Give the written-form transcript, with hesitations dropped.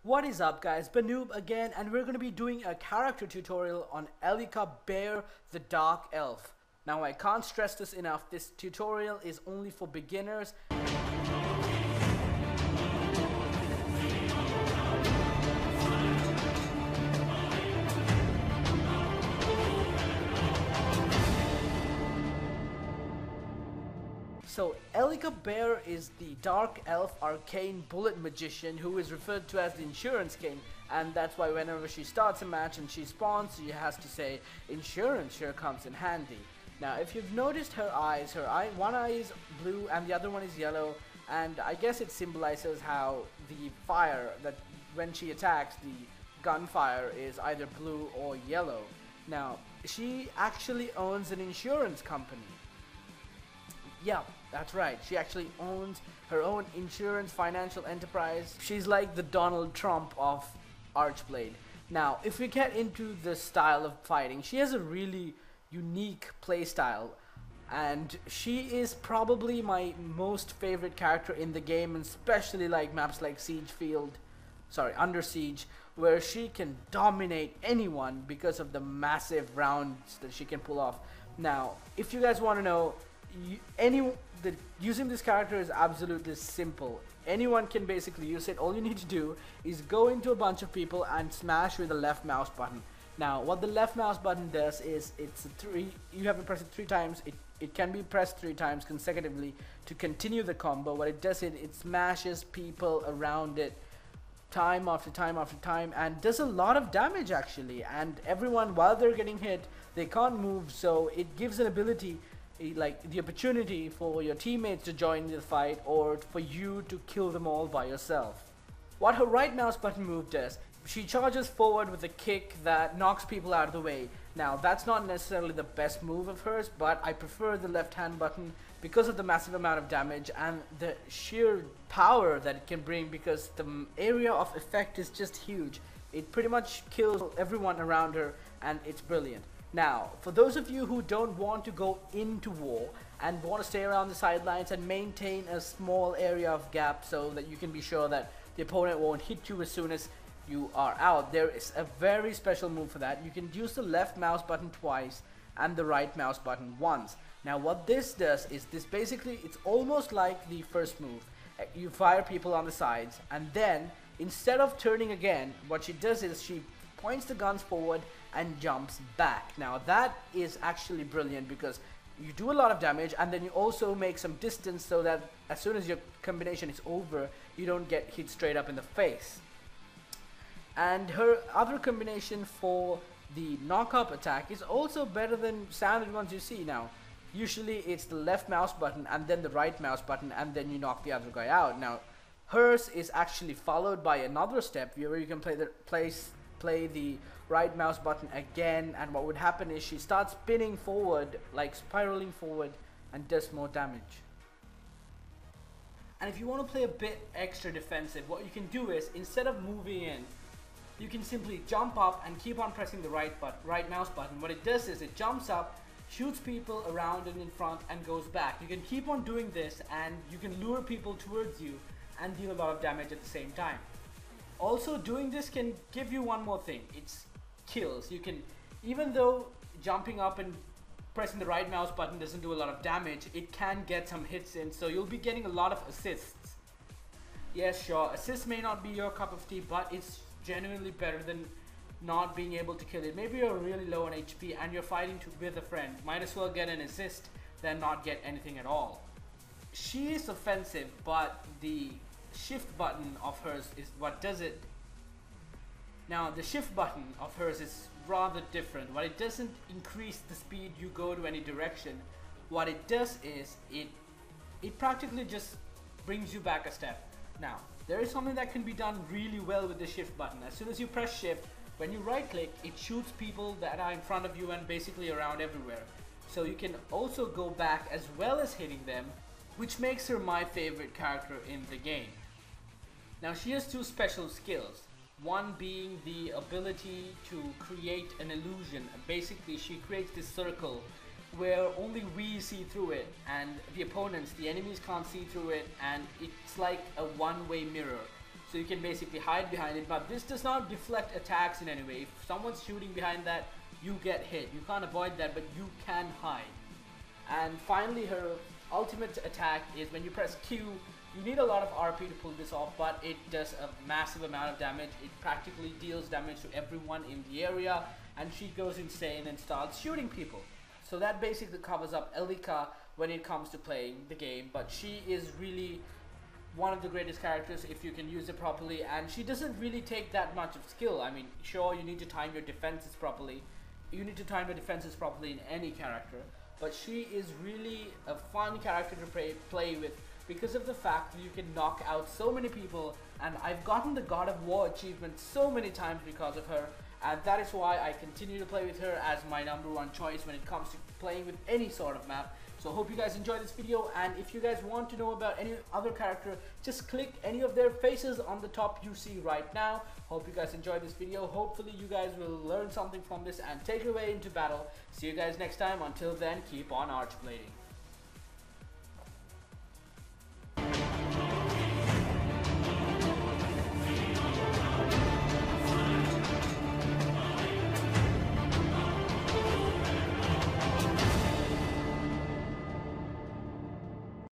What is up guys, Banoob again, and we're going to be doing a character tutorial on Elika Bayer the Dark Elf. Now I can't stress this enough, this tutorial is only for beginners. So Elika Bayer is the Dark Elf arcane-bullet magician who is referred to as the Insurance King, and that's why whenever she starts a match and she spawns, she has to say, "Insurance sure comes in handy." Now if you've noticed her eyes, one eye is blue and the other one is yellow, and I guess it symbolizes how the fire, that when she attacks, the gunfire is either blue or yellow. Now she actually owns an insurance company. Yeah, that's right. She actually owns her own insurance financial enterprise. She's like the Donald Trump of ArcheBlade. Now, if we get into the style of fighting, she has a really unique playstyle, and she is probably my most favorite character in the game, and especially like maps like Under Siege, where she can dominate anyone because of the massive rounds that she can pull off. Now, if you guys want to know, using this character is absolutely simple. Anyone can basically use it. All you need to do is go into a bunch of people and smash with the left mouse button. Now what the left mouse button does is you have to press it 3 times. It can be pressed 3 times consecutively to continue the combo. What it does, it smashes people around it time after time after time, and does a lot of damage actually, and everyone, while they're getting hit, they can't move, so it gives an ability, like the opportunity for your teammates to join the fight or for you to kill them all by yourself. What her right mouse button move does, she charges forward with a kick that knocks people out of the way. Now that's not necessarily the best move of hers, but I prefer the left hand button because of the massive amount of damage and the sheer power that it can bring, because the area of effect is just huge. It pretty much kills everyone around her, and it's brilliant. Now, for those of you who don't want to go into war and want to stay around the sidelines and maintain a small area of gap so that you can be sure that the opponent won't hit you as soon as you are out, there is a very special move for that. You can use the left mouse button twice and the right mouse button once. Now what this does is, it's almost like the first move. You fire people on the sides, and then instead of turning again, what she does is she points the guns forward and jumps back. Now that is actually brilliant because you do a lot of damage, and then you also make some distance so that as soon as your combination is over, you don't get hit straight up in the face. And her other combination for the knock-up attack is also better than standard ones you see. Now usually it's the left mouse button and then the right mouse button, and then you knock the other guy out. Now hers is actually followed by another step where you can play the right mouse button again, and what would happen is she starts spinning forward, like spiraling forward, and does more damage. And if you want to play a bit extra defensive, what you can do is, instead of moving in, you can simply jump up and keep on pressing the right mouse button. What it does is it jumps up, shoots people around and in front, and goes back. You can keep on doing this, and you can lure people towards you and deal a lot of damage at the same time. Also, doing this can give you one more thing. It's kills. You can, even though jumping up and pressing the right mouse button doesn't do a lot of damage, it can get some hits in, so you'll be getting a lot of assists. Yes, sure, assists may not be your cup of tea, but it's genuinely better than not being able to kill it. Maybe you're really low on HP and you're fighting with a friend. Might as well get an assist than not get anything at all. She is offensive, but the shift button of hers is what does it. Now the shift button of hers is rather different. What it doesn't increase the speed you go to any direction. What it does is it practically just brings you back a step. Now there is something that can be done really well with the shift button. As soon as you press shift, when you right click, it shoots people that are in front of you and basically around everywhere. So you can also go back as well as hitting them, which makes her my favorite character in the game. Now she has 2 special skills, one being the ability to create an illusion. Basically she creates this circle where only we see through it, and the opponents, the enemies, can't see through it, and it's like a one-way mirror. so you can basically hide behind it, but this does not deflect attacks in any way. If someone's shooting behind that, you get hit. You can't avoid that, but you can hide. And finally, her ultimate attack is when you press Q. You need a lot of RP to pull this off, but it does a massive amount of damage. It practically deals damage to everyone in the area, and she goes insane and starts shooting people. So that basically covers up Elika when it comes to playing the game, but she is really one of the greatest characters if you can use it properly, and she doesn't really take that much of skill. I mean, sure, you need to time your defenses properly. You need to time your defenses properly in any character, but she is really a fun character to play with, because of the fact that you can knock out so many people, and I've gotten the God of War achievement so many times because of her, and that is why I continue to play with her as my #1 choice when it comes to playing with any sort of map. So I hope you guys enjoyed this video, and if you guys want to know about any other character, just click any of their faces on the top you see right now. Hope you guys enjoyed this video. Hopefully you guys will learn something from this and take it away into battle. See you guys next time. Until then, keep on archblading.